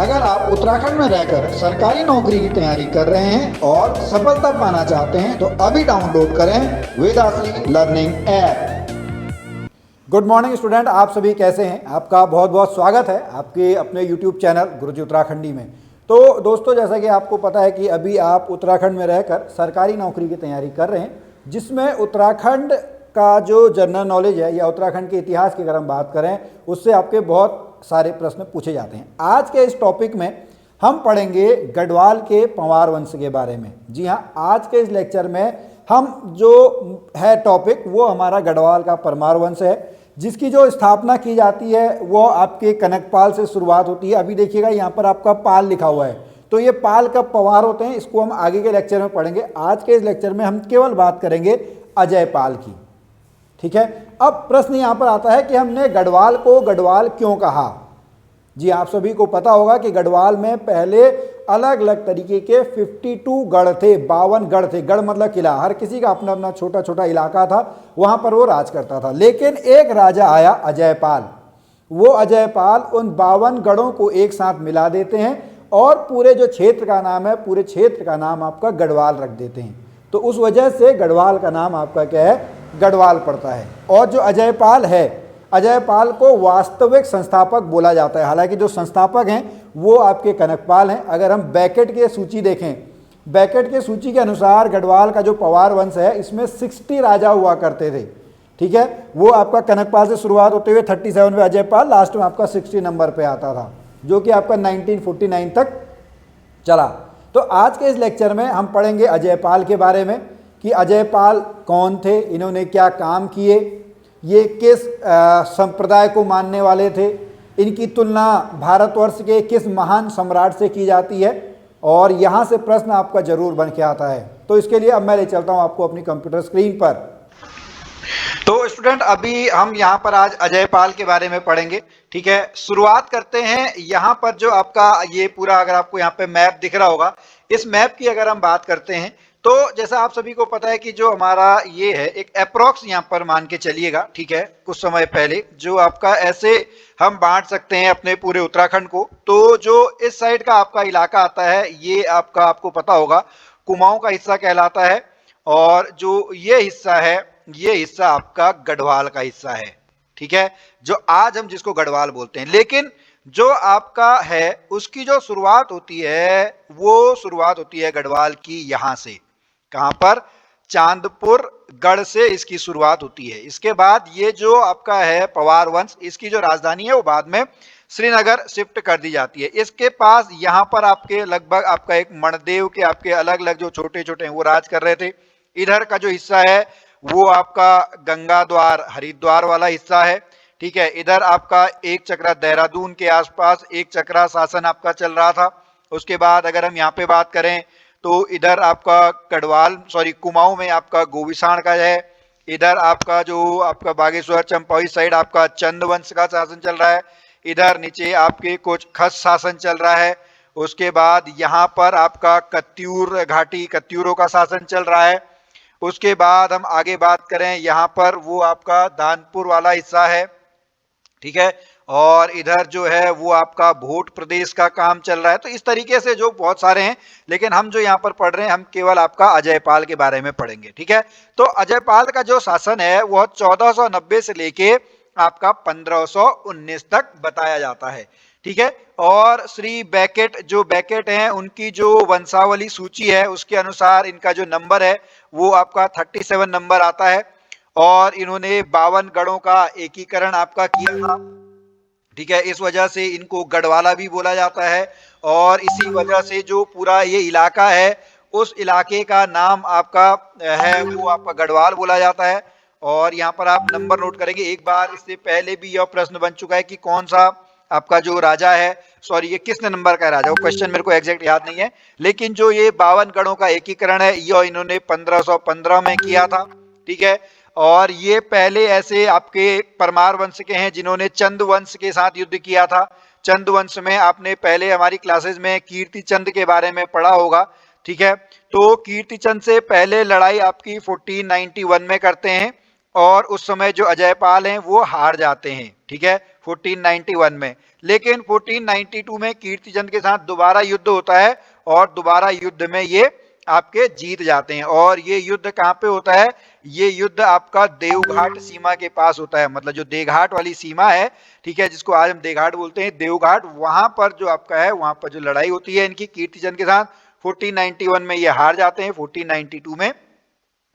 अगर आप उत्तराखंड में रहकर सरकारी नौकरी की तैयारी कर रहे हैं और सफलता पाना चाहते हैं तो अभी डाउनलोड करें Vedashree learning app. Good morning student, आप सभी कैसे हैं? आपका बहुत बहुत स्वागत है आपके अपने यूट्यूब चैनल गुरुजी उत्तराखंडी में। तो दोस्तों, जैसा कि आपको पता है कि अभी आप उत्तराखंड में रहकर सरकारी नौकरी की तैयारी कर रहे हैं, जिसमें उत्तराखंड का जो जनरल नॉलेज है या उत्तराखंड के इतिहास की अगर हम बात करें, उससे आपके बहुत सारे प्रश्न पूछे जाते हैं। आज के इस टॉपिक में हम पढ़ेंगे गढ़वाल के पंवार वंश के बारे में। जी हाँ, आज के इस लेक्चर में हम जो है टॉपिक वो हमारा गढ़वाल का परमार वंश है, जिसकी जो स्थापना की जाती है वो आपके कनकपाल से शुरुआत होती है। अभी देखिएगा यहाँ पर आपका पाल लिखा हुआ है, तो ये पाल कब पंवार होते हैं इसको हम आगे के लेक्चर में पढ़ेंगे। आज के इस लेक्चर में हम केवल बात करेंगे अजय पाल की। ठीक है, अब प्रश्न यहां पर आता है कि हमने गढ़वाल को गढ़वाल क्यों कहा। जी, आप सभी को पता होगा कि गढ़वाल में पहले अलग अलग तरीके के 52 गढ़ थे, 52 गढ़ थे। गढ़ मतलब किला, हर किसी का अपना अपना छोटा छोटा इलाका था, वहां पर वो राज करता था। लेकिन एक राजा आया अजयपाल, वो अजयपाल उन 52 गढ़ों को एक साथ मिला देते हैं और पूरे जो क्षेत्र का नाम है, पूरे क्षेत्र का नाम आपका गढ़वाल रख देते हैं। तो उस वजह से गढ़वाल का नाम आपका क्या है, गढ़वाल पड़ता है। और जो अजयपाल है, अजयपाल को वास्तविक संस्थापक बोला जाता है। हालांकि जो संस्थापक हैं वो आपके कनकपाल हैं। अगर हम बैकेट की सूची देखें, बैकेट की सूची के अनुसार गढ़वाल का जो पंवार वंश है इसमें 60 राजा हुआ करते थे। ठीक है, वो आपका कनकपाल से शुरुआत होते हुए 37 में अजयपाल, लास्ट में आपका 60 नंबर पे आता था, जो कि आपका 1949 तक चला। तो आज के इस लेक्चर में हम पढ़ेंगे अजयपाल के बारे में कि अजयपाल कौन थे, इन्होंने क्या काम किए, ये किस संप्रदाय को मानने वाले थे, इनकी तुलना भारतवर्ष के किस महान सम्राट से की जाती है, और यहाँ से प्रश्न आपका जरूर बन के आता है। तो इसके लिए अब मैं ले चलता हूँ आपको अपनी कंप्यूटर स्क्रीन पर। तो स्टूडेंट, अभी हम यहाँ पर आज अजयपाल के बारे में पढ़ेंगे। ठीक है, शुरुआत करते हैं। यहाँ पर जो आपका ये पूरा, अगर आपको यहाँ पे मैप दिख रहा होगा, इस मैप की अगर हम बात करते हैं तो जैसा आप सभी को पता है कि जो हमारा ये है एक अप्रोक्स यहाँ पर मान के चलिएगा। ठीक है, कुछ समय पहले जो आपका ऐसे हम बांट सकते हैं अपने पूरे उत्तराखंड को। तो जो इस साइड का आपका इलाका आता है ये आपका, आपको पता होगा, कुमाऊं का हिस्सा कहलाता है, और जो ये हिस्सा है ये हिस्सा आपका गढ़वाल का हिस्सा है। ठीक है, जो आज हम जिसको गढ़वाल बोलते हैं। लेकिन जो आपका है उसकी जो शुरुआत होती है वो शुरुआत होती है गढ़वाल की यहां से। कहां पर? चांदपुर गढ़ से इसकी शुरुआत होती है। इसके बाद ये जो आपका है पंवार वंश, इसकी जो राजधानी है वो बाद में श्रीनगर शिफ्ट कर दी जाती है। इसके पास यहाँ पर आपके लगभग आपका एक मणदेव के आपके अलग अलग जो छोटे छोटे हैं वो राज कर रहे थे। इधर का जो हिस्सा है वो आपका गंगा द्वार हरिद्वार वाला हिस्सा है। ठीक है, इधर आपका एक चक्रा देहरादून के आसपास एक चक्रा शासन आपका चल रहा था। उसके बाद अगर हम यहाँ पे बात करें तो इधर आपका गढ़वाल कुमाऊं में आपका गोविसाण का है। इधर आपका जो आपका बागेश्वर चंपावत साइड आपका चंद वंश का शासन चल रहा है। इधर नीचे आपके कुछ खस शासन चल रहा है। उसके बाद यहाँ पर आपका कत्यूर घाटी कत्यूरों का शासन चल रहा है। उसके बाद हम आगे बात करें, यहाँ पर वो आपका दानपुर वाला हिस्सा है। ठीक है, और इधर जो है वो आपका भोट प्रदेश का काम चल रहा है। तो इस तरीके से जो बहुत सारे हैं, लेकिन हम जो यहाँ पर पढ़ रहे हैं हम केवल आपका अजयपाल के बारे में पढ़ेंगे। ठीक है, तो अजयपाल का जो शासन है वह 1490 से लेके आपका 1519 तक बताया जाता है। ठीक है, और श्री बैकेट जो बैकेट हैं उनकी जो वंशावली सूची है उसके अनुसार इनका जो नंबर है वो आपका 37 नंबर आता है, और इन्होंने 52 गढ़ों का एकीकरण आपका किया था। ठीक है, इस वजह से इनको गढ़वाला भी बोला जाता है, और इसी वजह से जो पूरा ये इलाका है उस इलाके का नाम आपका है वो आपका गढ़वाल बोला जाता है। और यहाँ पर आप नंबर नोट करेंगे, एक बार इससे पहले भी यह प्रश्न बन चुका है कि कौन सा आपका जो राजा है, ये किसने नंबर का राजा, वो क्वेश्चन मेरे को एग्जैक्ट याद नहीं है, लेकिन जो ये 52 गढ़ों का एकीकरण है यह इन्होंने 1515 में किया था। ठीक है, और ये पहले ऐसे आपके परमार वंश के हैं जिन्होंने चंद वंश के साथ युद्ध किया था। चंद वंश में आपने पहले हमारी क्लासेस में कीर्ति चंद के बारे में पढ़ा होगा। ठीक है, तो कीर्ति चंद से पहले लड़ाई आपकी 1491 में करते हैं, और उस समय जो अजयपाल हैं वो हार जाते हैं। ठीक है, 1491 में। लेकिन 1492 में कीर्तिचंद के साथ दोबारा युद्ध होता है और दोबारा युद्ध में ये आपके जीत जाते हैं। और ये युद्ध कहाँ पे होता है? ये युद्ध आपका देवघाट सीमा के पास होता है, मतलब जो देवघाट वाली सीमा है, ठीक है, जिसको आज हम देवघाट बोलते हैं, देवघाट, वहां पर जो आपका है, वहां पर जो लड़ाई होती है इनकी कीर्तिचंद के साथ, 1491 में ये हार जाते हैं, 1492 में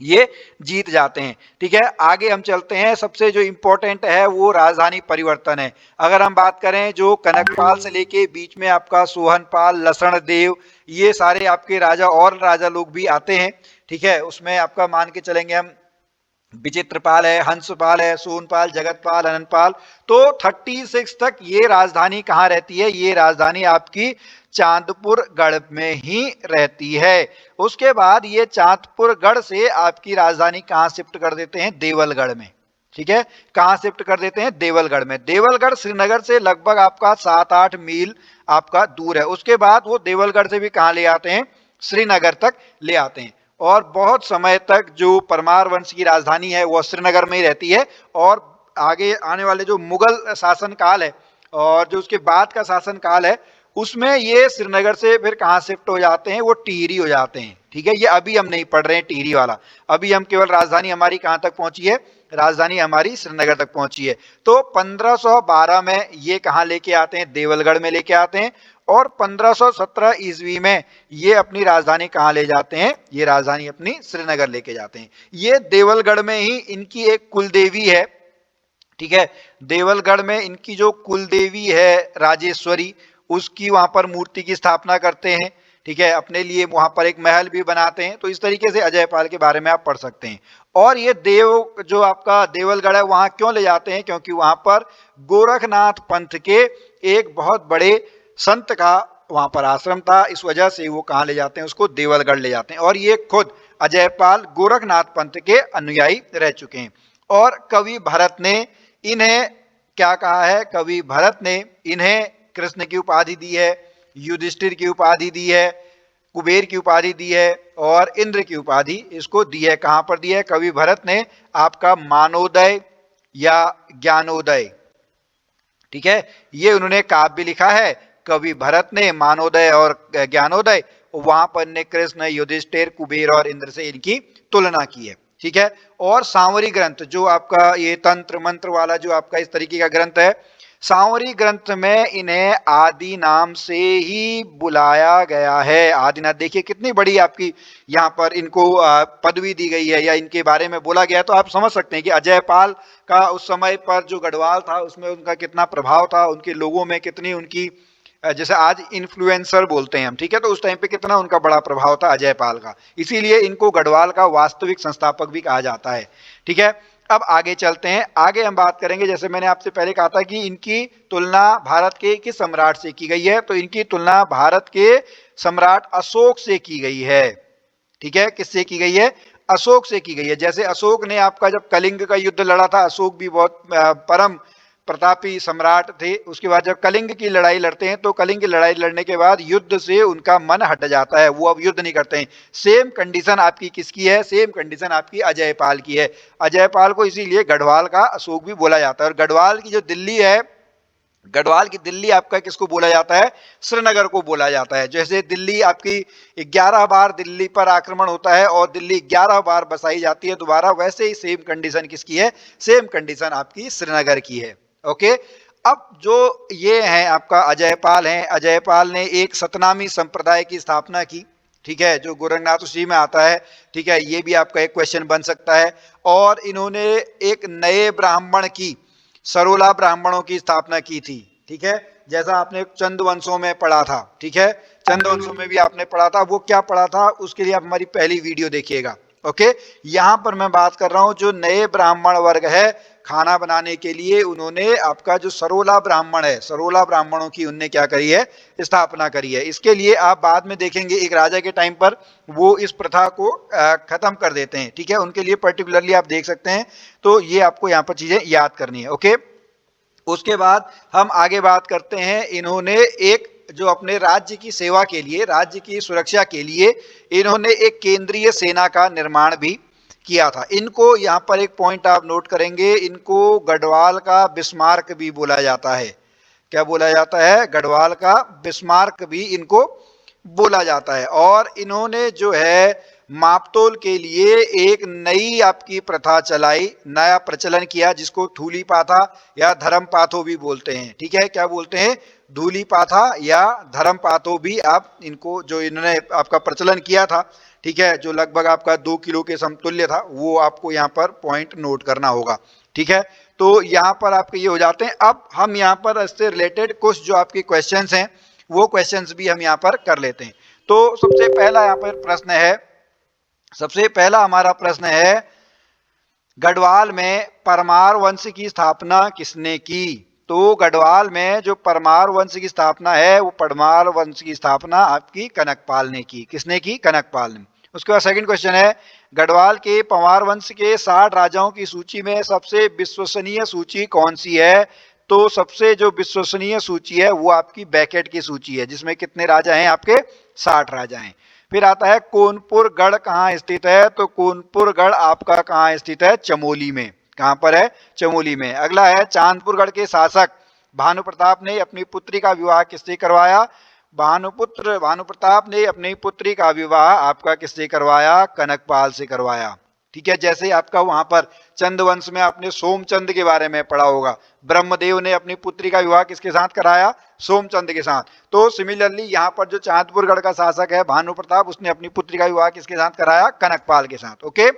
ये जीत जाते हैं। ठीक है, आगे हम चलते हैं। सबसे जो इंपॉर्टेंट है वो राजधानी परिवर्तन है। अगर हम बात करें जो कनकपाल से लेके बीच में आपका सोहनपाल, लसणदेव, ये सारे आपके राजा और राजा लोग भी आते हैं। ठीक है, उसमें आपका मान के चलेंगे हम विचित्रपाल है, हंसपाल है, सोनपाल, जगतपाल, अनंतपाल। तो 36 तक ये राजधानी कहाँ रहती है? ये राजधानी आपकी चांदपुर गढ़ में ही रहती है। उसके बाद ये चांदपुर गढ़ से आपकी राजधानी कहाँ शिफ्ट कर देते हैं? देवलगढ़ में। ठीक है, कहाँ शिफ्ट कर देते हैं? देवलगढ़ में। देवलगढ़ श्रीनगर से लगभग आपका 7-8 मील आपका दूर है। उसके बाद वो देवलगढ़ से भी कहाँ ले आते हैं? श्रीनगर तक ले आते हैं। और बहुत समय तक जो परमार वंश की राजधानी है वो श्रीनगर में ही रहती है। और आगे आने वाले जो मुगल शासन काल है और जो उसके बाद का शासन काल है, उसमें ये श्रीनगर से फिर कहाँ शिफ्ट हो जाते हैं? वो टिहरी हो जाते हैं। ठीक है, ये अभी हम नहीं पढ़ रहे हैं टिहरी वाला, अभी हम केवल राजधानी हमारी कहाँ तक पहुंची है? राजधानी हमारी श्रीनगर तक पहुंची है। तो 1512 में ये कहाँ लेके आते हैं? देवलगढ़ में लेके आते हैं। और 1517 ईस्वी में ये अपनी राजधानी कहाँ ले जाते हैं? ये राजधानी अपनी श्रीनगर लेके जाते हैं। ये देवलगढ़ में ही इनकी एक कुलदेवी है। ठीक है, देवलगढ़ में इनकी जो कुलदेवी है राजेश्वरी, उसकी वहां पर मूर्ति की स्थापना करते हैं। ठीक है, अपने लिए वहां पर एक महल भी बनाते हैं। तो इस तरीके से अजयपाल के बारे में आप पढ़ सकते हैं। और ये देव जो आपका देवलगढ़ है वहां क्यों ले जाते हैं? क्योंकि वहां पर गोरखनाथ पंथ के एक बहुत बड़े संत का वहां पर आश्रम था। इस वजह से वो कहाँ ले जाते हैं? उसको देवलगढ़ ले जाते हैं। और ये खुद अजयपाल गोरखनाथ पंथ के अनुयायी रह चुके हैं। और कवि भरत ने इन्हें क्या कहा है? कवि भरत ने इन्हें कृष्ण की उपाधि दी है, युधिष्ठिर की उपाधि दी है, कुबेर की उपाधि दी है और इंद्र की उपाधि इसको दी है। कहां पर दी है? कवि भरत ने आपका मानोदय या ज्ञानोदय, ठीक है, ये उन्होंने काव्य लिखा है। कवि भरत ने मानोदय और ज्ञानोदय, वहां पर ने कृष्ण, युधिष्ठिर, कुबेर और इंद्र से इनकी तुलना की है। ठीक है, और सांवरी ग्रंथ जो आपका ये तंत्र मंत्र वाला जो आपका इस तरीके का ग्रंथ है, सांवरी ग्रंथ में इन्हें आदि नाम से ही बुलाया गया है। आदिनाथ, देखिए कितनी बड़ी आपकी यहाँ पर इनको पदवी दी गई है या इनके बारे में बोला गया है। तो आप समझ सकते हैं कि अजयपाल का उस समय पर जो गढ़वाल था उसमें उनका कितना प्रभाव था, उनके लोगों में कितनी उनकी, जैसे आज इन्फ्लुएंसर बोलते हैं हम, ठीक है, तो उस टाइम पे कितना उनका बड़ा प्रभाव था अजयपाल का। इसीलिए इनको गढ़वाल का वास्तविक संस्थापक भी कहा जाता है। ठीक है, अब आगे चलते हैं। आगे हम बात करेंगे, जैसे मैंने आपसे पहले कहा था कि इनकी तुलना भारत के किस सम्राट से की गई है? तो इनकी तुलना भारत के सम्राट अशोक से की गई है। ठीक है, किससे की गई है? अशोक से की गई है। जैसे अशोक ने आपका जब कलिंग का युद्ध लड़ा था, अशोक भी बहुत परम प्रतापी सम्राट थे। उसके बाद जब कलिंग की लड़ाई लड़ते हैं तो कलिंग की लड़ाई लड़ने के बाद युद्ध से उनका मन हट जाता है, वो अब युद्ध नहीं करते हैं। सेम कंडीशन आपकी किसकी है? सेम कंडीशन आपकी अजयपाल की है। अजयपाल को इसीलिए गढ़वाल का अशोक भी बोला जाता है। और गढ़वाल की जो दिल्ली है, गढ़वाल की दिल्ली आपका किसको बोला जाता है? श्रीनगर को बोला जाता है। जैसे दिल्ली आपकी 11 बार दिल्ली पर आक्रमण होता है और दिल्ली 11 बार बसाई जाती है दोबारा, वैसे ही सेम कंडीशन किसकी है? सेम कंडीशन आपकी श्रीनगर की है। ओके, अब जो ये है आपका अजयपाल हैं, अजयपाल ने एक सतनामी संप्रदाय की स्थापना की। ठीक है, जो गोरखनाथ उसी में आता है। ठीक है, ये भी आपका एक क्वेश्चन बन सकता है। और इन्होंने एक नए ब्राह्मण की, सरोला ब्राह्मणों की स्थापना की थी। ठीक है, जैसा आपने चंद्रवंशों में पढ़ा था। ठीक है, चंद्रवंशों में भी आपने पढ़ा था। वो क्या पढ़ा था उसके लिए आप हमारी पहली वीडियो देखिएगा। ओके, यहां पर मैं बात कर रहा हूं जो नए ब्राह्मण वर्ग है, खाना बनाने के लिए उन्होंने आपका जो सरोला ब्राह्मण है, सरोला ब्राह्मणों की उनने क्या करी है? स्थापना करी है। इसके लिए आप बाद में देखेंगे एक राजा के टाइम पर वो इस प्रथा को खत्म कर देते हैं। ठीक है, उनके लिए पर्टिकुलरली आप देख सकते हैं। तो ये आपको यहाँ पर चीजें याद करनी है। ओके, उसके बाद हम आगे बात करते हैं। इन्होंने एक जो अपने राज्य की सेवा के लिए, राज्य की सुरक्षा के लिए इन्होंने एक केंद्रीय सेना का निर्माण भी किया था। इनको यहाँ पर एक पॉइंट आप नोट करेंगे, इनको गढ़वाल का बिस्मार्क भी बोला जाता है। क्या बोला जाता है? गढ़वाल का बिस्मार्क भी इनको बोला जाता है। और इन्होंने जो है मापतोल के लिए एक नई आपकी प्रथा चलाई, नया प्रचलन किया, जिसको धूली पाथा या धर्म पाथो भी बोलते हैं। ठीक है, क्या बोलते हैं? धूली पाथा या धर्म पाथो भी आप इनको, जो इन्होंने आपका प्रचलन किया था, ठीक है, जो लगभग आपका 2 किलो के समतुल्य था, वो आपको यहाँ पर पॉइंट नोट करना होगा। ठीक है, तो यहाँ पर आपके ये हो जाते हैं। अब हम यहाँ पर इससे रिलेटेड कुछ जो आपके क्वेश्चंस हैं वो क्वेश्चंस भी हम यहाँ पर कर लेते हैं। तो सबसे पहला यहाँ पर प्रश्न है, सबसे पहला हमारा प्रश्न है, गढ़वाल में परमार वंश की स्थापना किसने की? तो गढ़वाल में जो परमार वंश की स्थापना है, वो परमार वंश की स्थापना आपकी कनकपाल ने की। किसने की? कनकपाल ने। उसके बाद सेकंड क्वेश्चन है, गढ़वाल के परमार वंश के 60 राजाओं की सूची में सबसे विश्वसनीय सूची कौन सी है? तो सबसे जो विश्वसनीय सूची है वो आपकी बैकेट की सूची है, जिसमें कितने राजा हैं? आपके 60 राजा हैं। फिर आता है कोनपुर गढ़ कहाँ स्थित है? तो कोनपुर गढ़ आपका कहाँ स्थित है? चमोली में। कहाँ पर है? चमोली में। अगला है, चांदपुर गढ़ के शासक भानु प्रताप ने अपनी पुत्री का विवाह किससे करवाया? भानु प्रताप ने अपनी पुत्री का विवाह आपका किससे करवाया? कनकपाल से करवाया। ठीक है, जैसे आपका वहां पर चंदवंश में आपने सोमचंद के बारे में पढ़ा होगा, ब्रह्मदेव ने अपनी पुत्री का विवाह किसके साथ कराया? सोमचंद के साथ। तो सिमिलरली यहाँ पर जो चांदपुरगढ़ का शासक है भानु प्रताप, उसने अपनी पुत्री का विवाह किसके साथ कराया? कनकपाल के साथ। ओके,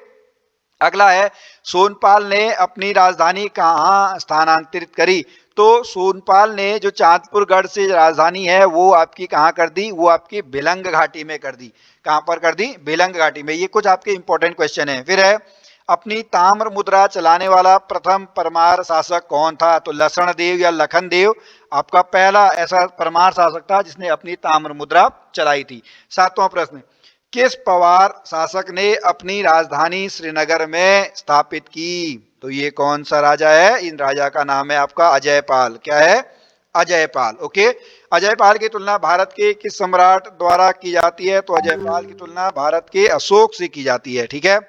अगला है, सोनपाल ने अपनी राजधानी कहाँ स्थानांतरित करी? तो सोनपाल ने जो चांदपुरगढ़ से राजधानी है वो आपकी कहाँ कर दी? वो आपकी भिलंग घाटी में कर दी। कहाँ पर कर दी? भिलंग घाटी में। ये कुछ आपके इंपॉर्टेंट क्वेश्चन है। फिर है, अपनी ताम्र मुद्रा चलाने वाला प्रथम परमार शासक कौन था? तो लसण देव या लखन देव आपका पहला ऐसा परमार शासक था जिसने अपनी ताम्र मुद्रा चलाई थी। 7वां प्रश्न, किस पवार शासक ने अपनी राजधानी श्रीनगर में स्थापित की? तो ये कौन सा राजा है? इन राजा का नाम है आपका अजयपाल। क्या है? अजयपाल। ओके, अजयपाल की तुलना भारत के किस सम्राट द्वारा की जाती है? तो अजयपाल की तुलना भारत के अशोक से की जाती है। ठीक है,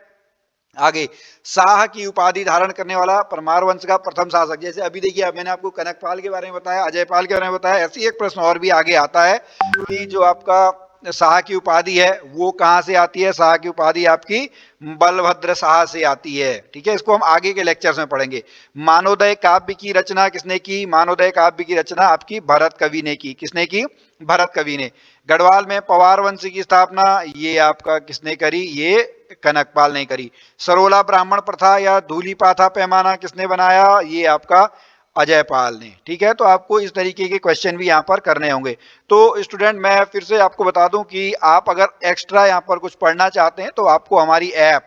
आगे, शाह की उपाधि धारण करने वाला परमार वंश का प्रथम शासक। जैसे अभी देखिए, मैंने आपको कनकपाल के बारे में बताया, अजयपाल के बारे में बताया, ऐसे ही एक प्रश्न और भी आगे आता है कि जो आपका शाह की उपाधि है वो कहां से आती है? शाह की उपाधि आपकी बलभद्र शाह से आती है। ठीक है, इसको हम आगे के लेक्चर्स में पढ़ेंगे। मानवोदय काव्य की रचना किसने की? मानवोदय काव्य की रचना आपकी भरत कवि ने की। किसने की? भरत कवि ने। गढ़वाल में पवार वंश की स्थापना ये आपका किसने करी? ये कनकपाल ने करी। सरोला ब्राह्मण प्रथा या धूली पाथा पैमाना किसने बनाया? ये आपका अजयपाल ने। ठीक है, तो आपको इस तरीके के क्वेश्चन भी यहाँ पर करने होंगे। तो स्टूडेंट, मैं फिर से आपको बता दूं कि आप अगर एक्स्ट्रा यहाँ पर कुछ पढ़ना चाहते हैं तो आपको हमारी ऐप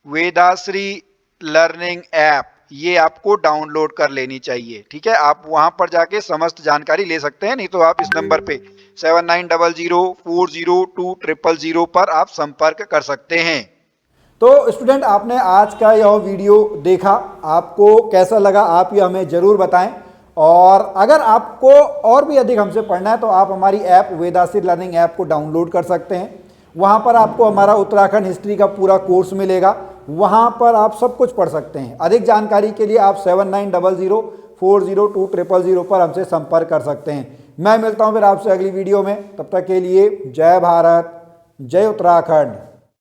वेदाश्री लर्निंग ऐप ये आपको डाउनलोड कर लेनी चाहिए। ठीक है, आप वहां पर जाके समस्त जानकारी ले सकते हैं, नहीं तो आप इस नंबर पे 7900402000 पर आप संपर्क कर सकते हैं। तो स्टूडेंट, आपने आज का यह वीडियो देखा, आपको कैसा लगा आप ये हमें ज़रूर बताएं। और अगर आपको और भी अधिक हमसे पढ़ना है तो आप हमारी ऐप वेदाश्री लर्निंग ऐप को डाउनलोड कर सकते हैं। वहाँ पर आपको हमारा उत्तराखंड हिस्ट्री का पूरा कोर्स मिलेगा, वहाँ पर आप सब कुछ पढ़ सकते हैं। अधिक जानकारी के लिए आप 7900402000 पर हमसे संपर्क कर सकते हैं। मैं मिलता हूँ फिर आपसे अगली वीडियो में, तब तक के लिए जय भारत, जय उत्तराखंड।